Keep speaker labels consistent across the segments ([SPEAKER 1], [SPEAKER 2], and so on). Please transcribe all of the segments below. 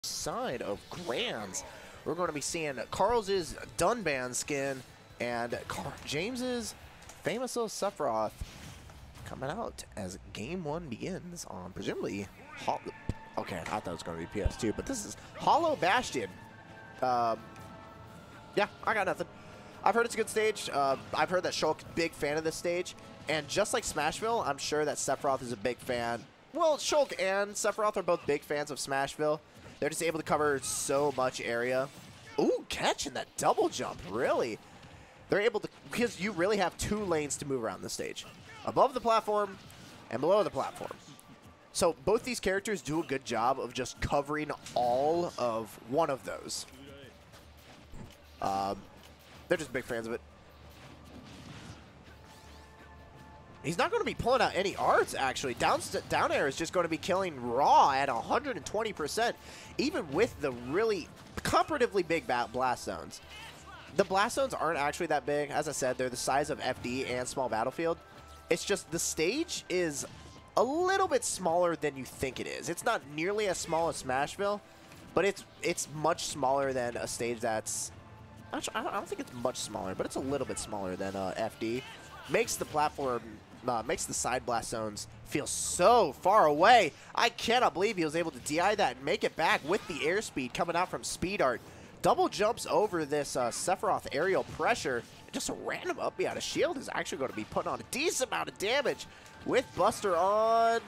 [SPEAKER 1] side of Grands, we're going to be seeing Carls' Dunban skin and James's famous little Sephiroth coming out as Game 1 begins on presumably okay, I thought it was going to be PS2, but this is Hollow Bastion. Yeah, I got nothing. I've heard it's a good stage. I've heard that Shulk's big fan of this stage, and just like Smashville, I'm sure that Sephiroth is a big fan. Well, Shulk and Sephiroth are both big fans of Smashville. They're just able to cover so much area. Ooh, catching that double jump, really. They're able to, because you really have two lanes to move around the stage. Above the platform and below the platform. So both these characters do a good job of just covering all of one of those. They're just big fans of it. He's not going to be pulling out any arts, actually. Down air is just going to be killing raw at 120%, even with the really comparatively big blast zones. The blast zones aren't actually that big. As I said, they're the size of FD and Small Battlefield. It's just the stage is a little bit smaller than you think it is. It's not nearly as small as Smashville, but it's much smaller than a stage that's... Actually, I don't think it's much smaller, but it's a little bit smaller than FD. Makes the platform... makes the side blast zones feel so far away. I cannot believe he was able to DI that and make it back with the airspeed coming out from Speed Art. Double jumps over this Sephiroth aerial pressure. Just a random up out of shield is actually going to be putting on a decent amount of damage with Buster on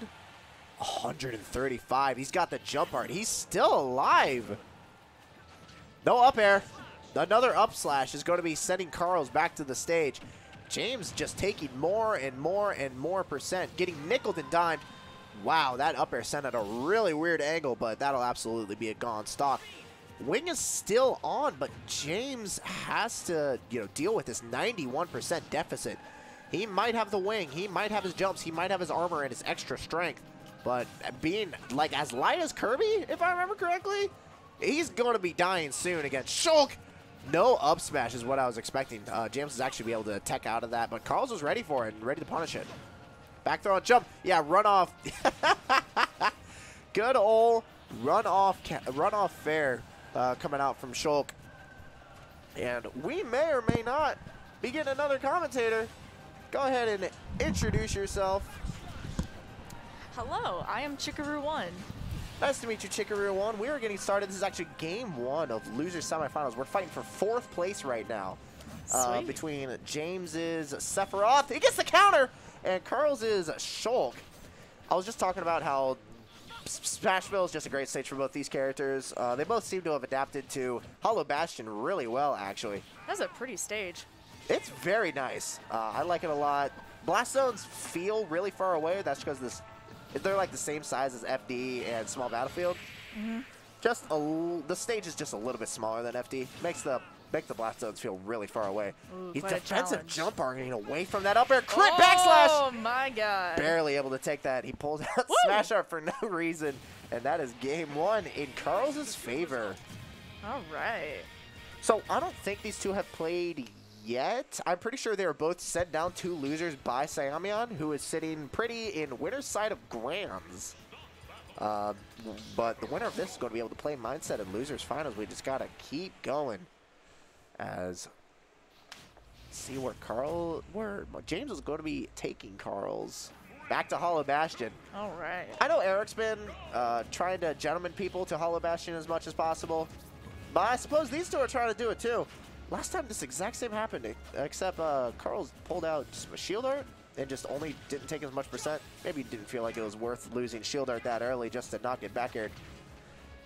[SPEAKER 1] 135. He's got the jump art. He's still alive. No up air. Another up slash is going to be sending Carls back to the stage. James just taking more and more and more percent, getting nickeled and dimed. Wow, that up air sent at a really weird angle, but that'll absolutely be a gone stock. Wing is still on, but James has to, deal with this 91% deficit. He might have the wing, he might have his jumps, he might have his armor and his extra strength, but being like as light as Kirby, if I remember correctly, he's going to be dying soon against Shulk. No up smash is what I was expecting. James is actually be able to tech out of that, but Carls was ready for it and ready to punish it. Back throw and jump. Yeah, run off. Good old run off fair coming out from Shulk. And we may or may not be getting another commentator. Go ahead and introduce yourself.
[SPEAKER 2] Hello, I am Chickaroo1.
[SPEAKER 1] Nice to meet you, Chickaroo1. We are getting started. This is actually game 1 of losers semifinals. We're fighting for 4th place right now between James's Sephiroth. He gets the counter, and Carl's' Shulk. I was just talking about how Smashville is just a great stage for both these characters. They both seem to have adapted to Hollow Bastion really well, actually.
[SPEAKER 2] That's a pretty stage.
[SPEAKER 1] It's very nice. I like it a lot. Blast zones feel really far away. That's because they're like the same size as FD and Small Battlefield. Just the stage is just a little bit smaller than FD. Make the blast zones feel really far away.
[SPEAKER 2] Ooh,
[SPEAKER 1] He's
[SPEAKER 2] quite a
[SPEAKER 1] defensive
[SPEAKER 2] challenge.
[SPEAKER 1] jump arcing away from that up air. Crit backslash!
[SPEAKER 2] Oh my god.
[SPEAKER 1] Barely able to take that. He pulls out smash art for no reason. And that is game 1 in Carls' favor.
[SPEAKER 2] All right.
[SPEAKER 1] So I don't think these two have played yet. I'm pretty sure they were both sent down 2 losers by Sayamian, who is sitting pretty in winner's side of Grands. But the winner of this is going to be able to play Mindset in losers finals. We just got to keep going. As see where James is going to be taking Carls back to Hollow Bastion.
[SPEAKER 2] All right.
[SPEAKER 1] I know Eric's been trying to gentleman people to Hollow Bastion as much as possible, but I suppose these two are trying to do it too. Last time this exact same happened, except Carls pulled out just a shield art and just only didn't take as much percent. Maybe he didn't feel like it was worth losing shield art that early just to not get back aired.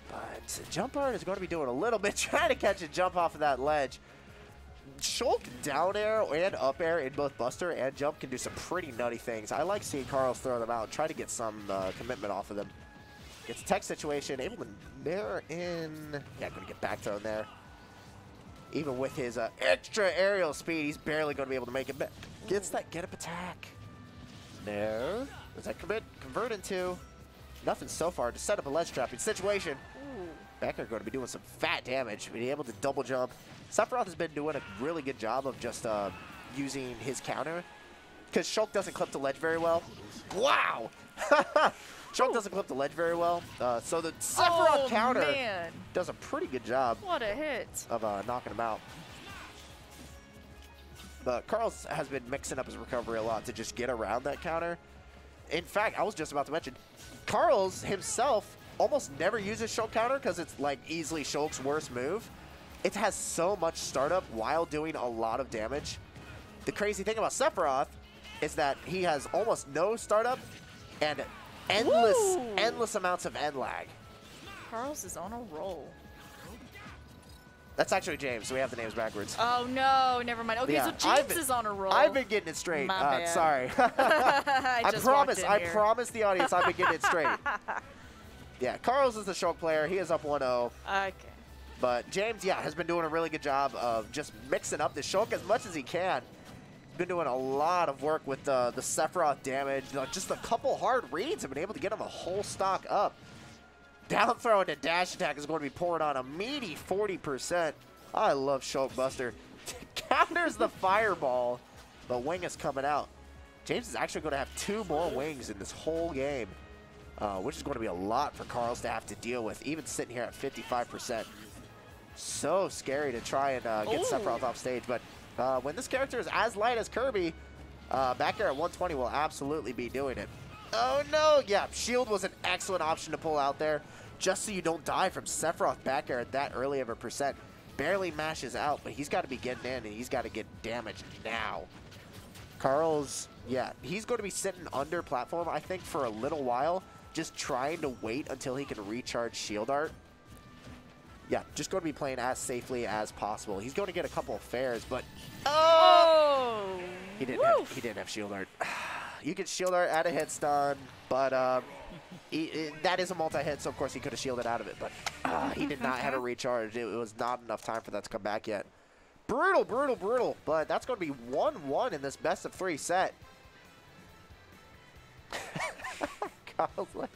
[SPEAKER 1] But jump art is going to be doing a little bit, trying to catch a jump off of that ledge. Shulk down air and up air in both Buster and jump can do some pretty nutty things. I like seeing Carls throw them out and try to get some commitment off of them. Gets a tech situation, able to mirror in. Yeah, going to get back thrown there. Even with his extra aerial speed, he's barely going to be able to make it back. Gets that get up attack. No. Does that convert into? Nothing so far to set up a ledge trapping situation. Becker going to be doing some fat damage, being able to double jump. Sephiroth has been doing a really good job of just using his counter because Shulk doesn't clip the ledge very well. Wow! Shulk doesn't clip the ledge very well, so the Sephiroth counter
[SPEAKER 2] man.
[SPEAKER 1] does a pretty good job
[SPEAKER 2] What a hit.
[SPEAKER 1] of knocking him out. But Carls has been mixing up his recovery a lot to just get around that counter. In fact, I was just about to mention, Carls himself almost never uses Shulk counter because it's like easily Shulk's worst move. It has so much startup while doing a lot of damage. The crazy thing about Sephiroth is that he has almost no startup and endless amounts of end lag.
[SPEAKER 2] Carls is on a roll.
[SPEAKER 1] That's actually James, so we have the names backwards.
[SPEAKER 2] Oh no, never mind. Okay,
[SPEAKER 1] Yeah,
[SPEAKER 2] so James is on a roll.
[SPEAKER 1] I've been getting it straight.
[SPEAKER 2] My bad.
[SPEAKER 1] Sorry.
[SPEAKER 2] I
[SPEAKER 1] promise the audience I've been getting it straight. Yeah, Carls is the Shulk player. He is up 1-0.
[SPEAKER 2] Okay.
[SPEAKER 1] But James, yeah, has been doing a really good job of just mixing up the Shulk as much as he can. He's been doing a lot of work with the Sephiroth damage. Just a couple hard reads have been able to get him a whole stock up. Down throw into dash attack is going to be pouring on a meaty 40%. I love Shulk Buster. Counters the fireball, but wing is coming out. James is actually going to have 2 more wings in this whole game, which is going to be a lot for Carls to have to deal with, even sitting here at 55%. So scary to try and get Sephiroth off stage, but when this character is as light as Kirby, back there at 120 will absolutely be doing it. Oh no, yeah, shield was an excellent option to pull out there, just so you don't die from Sephiroth back air at that early of a percent. Barely mashes out, but he's got to be getting in, and he's got to get damaged now. Carls, yeah, he's going to be sitting under platform, I think, for a little while, just trying to wait until he can recharge shield art. Yeah, just going to be playing as safely as possible. He's going to get a couple of fares, but he didn't have shield art. You can shield art at a hit stun, but that is a multi-hit, so of course he could have shielded out of it, but he did not have a recharge. It was not enough time for that to come back yet. Brutal, brutal, brutal, but that's going to be 1-1 in this best-of-3 set. Kyle's like,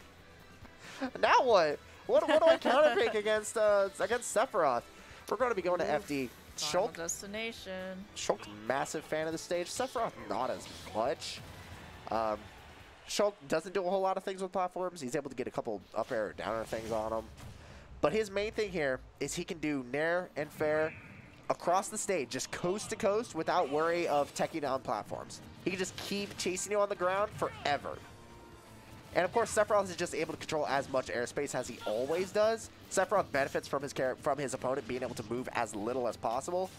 [SPEAKER 1] now what? What do I counterpick against Sephiroth? We're going to be going to FD. Shulk,
[SPEAKER 2] destination.
[SPEAKER 1] Shulk's massive fan of the stage. Sephiroth not as much. Shulk doesn't do a whole lot of things with platforms. He's able to get a couple up air or down air things on him. But his main thing here is he can do nair and fair across the stage, just coast to coast without worry of teching on platforms. He can just keep chasing you on the ground forever. And of course, Sephiroth is just able to control as much airspace as he always does. Sephiroth benefits from his opponent being able to move as little as possible,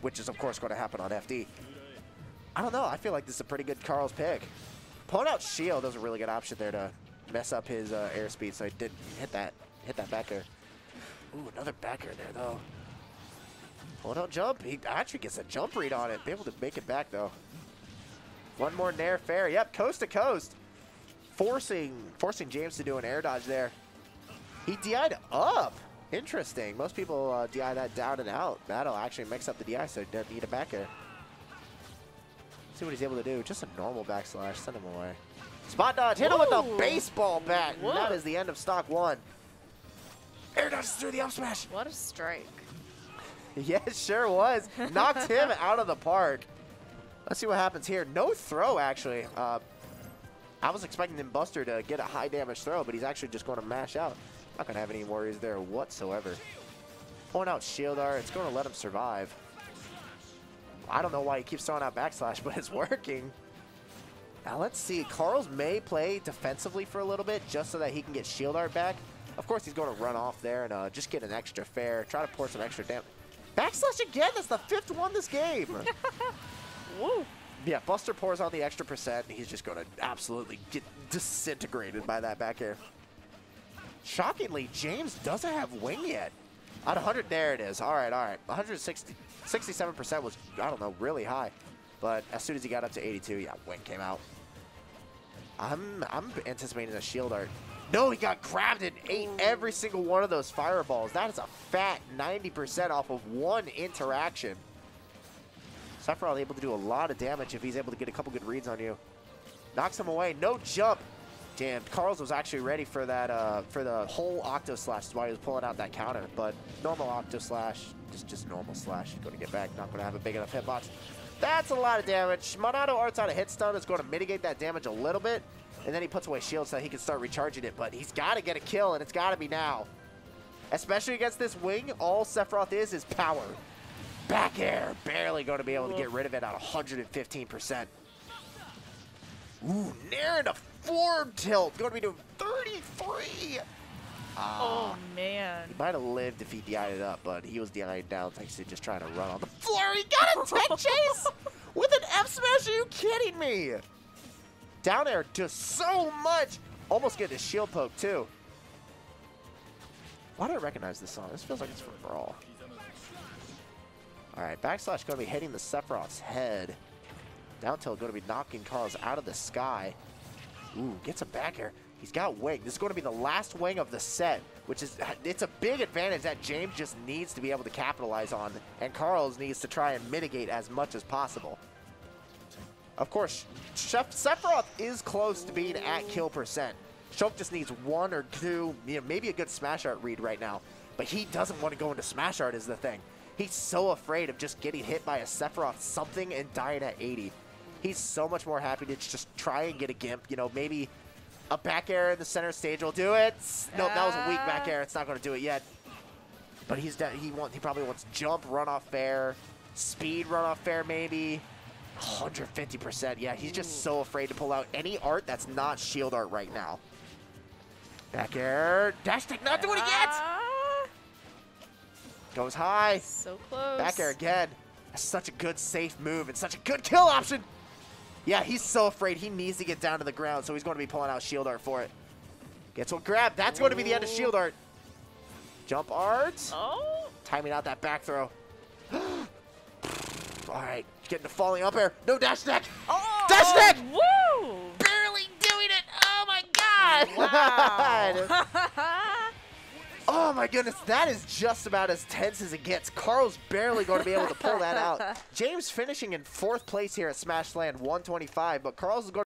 [SPEAKER 1] which is of course going to happen on FD. I don't know. I feel like this is a pretty good Carls pick. Pulling out shield is a really good option there to mess up his airspeed, so he didn't hit that back air. Ooh, another back air there though. Pulling out jump. He actually gets a jump read on it. Be able to make it back though. One more nair fair. Yep, coast to coast. Forcing James to do an air dodge there. He DI'd up. Interesting. Most people DI that down and out. That'll actually mix up the DI, so he doesn't need a back air. See what he's able to do. Just a normal backslash. Send him away. Spot dodge. Hit him with the baseball bat. And that is the end of stock 1. Air dodges through the up smash.
[SPEAKER 2] What a strike.
[SPEAKER 1] Yeah, it sure was. Knocked him out of the park. Let's see what happens here. No throw, actually. I was expecting him Buster to get a high damage throw, but he's actually just going to mash out. Not going to have any worries there whatsoever. Pulling out shield art. It's going to let him survive. I don't know why he keeps throwing out backslash, but it's working. Now let's see. Carls may play defensively for a little bit just so that he can get shield art back. Of course, he's going to run off there and just get an extra fair. Try to pour some extra damage. Backslash again. That's the 5th one this game.
[SPEAKER 2] Woo.
[SPEAKER 1] Yeah, Buster pours on the extra percent. He's just going to absolutely get disintegrated by that back air. Shockingly, James doesn't have wing yet. At 100, there it is. All right, all right. 67% was, I don't know, really high. But as soon as he got up to 82, yeah, wing came out. I'm anticipating a shield art. No, he got grabbed and ate every single one of those fireballs. That is a fat 90% off of one interaction. Sephiroth able to do a lot of damage if he's able to get a couple good reads on you. Knocks him away. No jump. Damn, Carls was actually ready for that for the whole Octo Slash. That's why he was pulling out that counter. But normal Octo Slash, just normal slash. Going to get back. Not going to have a big enough hitbox. That's a lot of damage. Monado Art's out of hit stun is going to mitigate that damage a little bit. And then he puts away shield so that he can start recharging it. But he's got to get a kill, and it's got to be now. Especially against this wing, all Sephiroth is power. Back air, barely going to be able to get rid of it at 115%. Ooh, near a forward tilt. Going to be doing 33.
[SPEAKER 2] Oh, man.
[SPEAKER 1] He might have lived if he DI'd it up, but he was DI'd down thanks to just trying to run on the floor. He got a tech chase with an F smash. Are you kidding me? Down air does so much. Almost getting a shield poke, too. Why do I recognize this song? This feels like it's from Brawl. All right, backslash going to be hitting the Sephiroth's head. Down tilt going to be knocking Carls out of the sky. Ooh, gets a back air. He's got wing. This is going to be the last wing of the set, which is, it's a big advantage that James just needs to be able to capitalize on, and Carls needs to try and mitigate as much as possible. Of course, Sephiroth is close to being at kill percent. Shulk just needs 1 or 2, maybe a good Smash Art read right now, but he doesn't want to go into Smash Art is the thing. He's so afraid of just getting hit by a Sephiroth something and dying at 80. He's so much more happy to just try and get a Gimp, maybe a back air in the center stage will do it. Nope, that was a weak back air. It's not going to do it yet. But he probably wants jump, run off fair, speed, run off fair maybe. 150%. Yeah, he's just so afraid to pull out any art that's not shield art right now. Back air. Dash tech, not doing it yet. Goes high.
[SPEAKER 2] So close.
[SPEAKER 1] Back air again. That's such a good safe move and such a good kill option. Yeah, he's so afraid. He needs to get down to the ground, so he's going to be pulling out shield art for it. Gets one grab. That's going to be the end of shield art. Jump art.
[SPEAKER 2] Oh.
[SPEAKER 1] Timing out that back throw. All right, getting the falling up air. No dash neck.
[SPEAKER 2] Oh.
[SPEAKER 1] Dash neck.
[SPEAKER 2] Woo.
[SPEAKER 1] Barely doing it. Oh my God.
[SPEAKER 2] Wow.
[SPEAKER 1] Oh my goodness, that is just about as tense as it gets. Carl's barely going to be able to pull that out. James finishing in 4th place here at SmashLAN'd 125, but Carl's is going